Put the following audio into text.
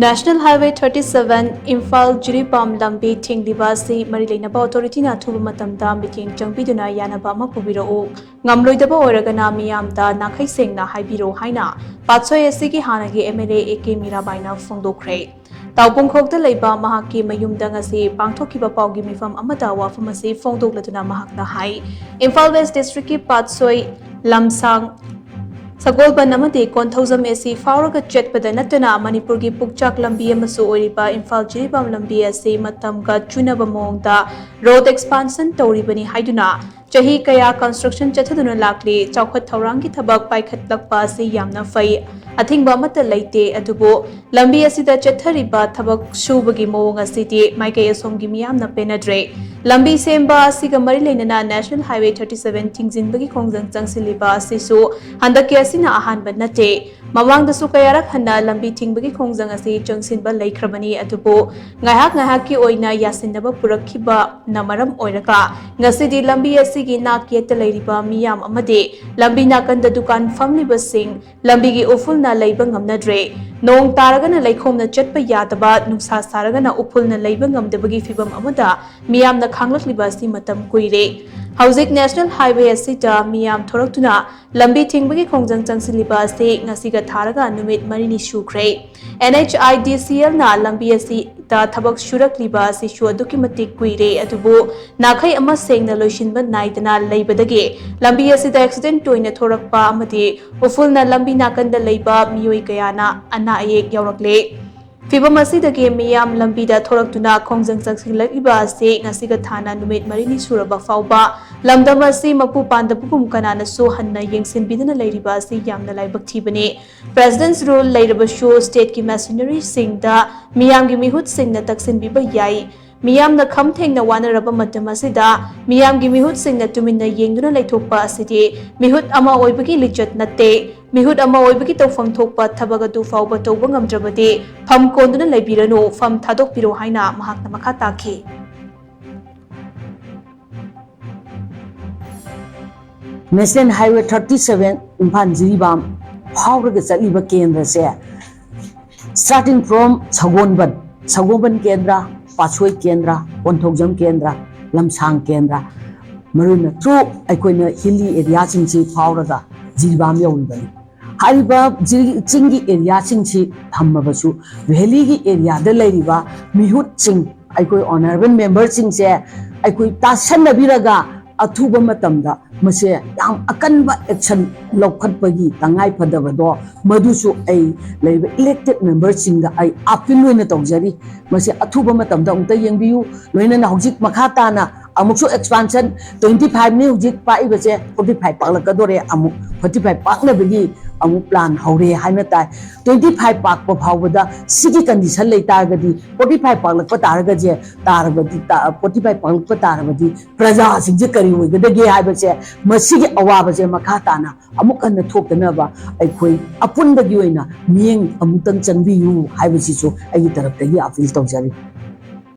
National Highway 37 Imphal Jiribam Lambi Thingliba Asi leinaba Authority na athuba matamda mityeng changbiduna Yanaba Pubiraku Ngamloidaba Oiragana meeyam nakhei Sengna Haibiro haina Patsoi AC ki hannagi MLA AK Mirabai na phongdokkhre Taupungkhokda leiba mahakki mayumda ngasi pangthokkiba paugi mifam amada wafam asi phongdokladuna mahakna hai Imphal West District ki Patsoi lamsang Sagolban amadi Konthozam AC Fauraga Jetpada Natana Manipuri Pukchak Lambi Amasu Oiriba Imphal Jiribam Lambi Asi matam ga chunaba mongda road expansion Tauribani Haiduna Chahi Kaya construction Chathaduna Lakli Chaukat Taurangi Tabak Paikhatlakpa Asi Yamna Fai Athingba Mata Laite Adubo Lambi Asida Chathariba Tabak Shubagi Moonga City Maikay Asomgi Miyamna Penadre Lambi Semba Asiga Marilena National Highway 37 Tingzinbagi Khongjang Changsiliba Asisu Handaki Asina Ahanba Nate Mamangda Sukayarak Hana Lambi Thingliba Khongjang Asi Changsinba Laikrabani Adubo Ngahaki Oina Yasindaba Purakhiba Namaram Oiraga Ngasidi Lambi Asigi Nakieta Lairiba Meeyam Amade Lambi Nakanda Dukan Famliba Sing Lambi gi Ufulna Leiba Ngamnadre Nong Taragana Laikhomna Chetpa Yadaba Nungsa Saragana Upulna Leiba Ngamdabagi Fibam Amada Meeyam Khanglakliba Asi matam kuire Hauzik National Highway Asita Meeyam Thoraktuna Lambi Thingliba Khongjang Changsiliba Asi ngasiga tharaga numit marini shukre NHIDCL na Lambi Asi ta thabak shurakliba asi shu aduki matik kuire adubu nakhei ama sengna loishinba naidana leibadage Lambi Asida accident toina thorakpa amadi ufulna lambi nakanda leiba miyoi kayana ana ayek yaurakle Fibam asidagi meeyam lambida thoraktuna khongjang changsiliba asi ngasiga thana numit marini suraba fauba lamdam asi mapu pandapukum kanana so hanna yengsinbidana leiriba asi yamna laibak thibani President's rule leirabashu state ki machinery singda meeyam gi mihut singna taksinbiba yai Meeyam na khamthengna wanaraba matam asida meeyam gi mihut singna tuminna yengduna leithokpa asidi mihut ama oibagi lijat natte mihut ama oibagi tawfam thokpa thabaga du fauba tawba ngamdrabadi pham konduna leibiranu pham thadokpiro haina mahakna makha takhi National Highway 37 Imphal Jiribam Fauraga Chaliba Kendra se starting from Sagonban Kendra Patsoi Kendra Konthokjam Kendra Lamsang Kendra Maruna through Aikoina hilly area singsi Fauraga Jiribam yawibani Hariba Chingi area singsi thammabasu valley gi area da leiriba mihut sing Aikoi honorable member singse Aikoi tasanabiraga athuba matamda mase yam akanba action lokhatpagi tangai phadabado madusu ai leiba elected member singa ai appeal loina tawjari mase athuba matamda umta yengbiu loina na hojik makhata na amukso expansion 25 ni hojik pai base 45 paklakadore amuk 45 pakna bagi amuk plan haure haina tai 25 pak pa phawada sigi condition lei targadi 45 paklakpa targaje targadi 45 paklakpa targadi praja singje kari hoigade haibase masigi awabase makhata na amuk kan thoktanaba aikoi apundagi oina mieng amutang changbiyu haibasi so ai taraptagi appeal tawjari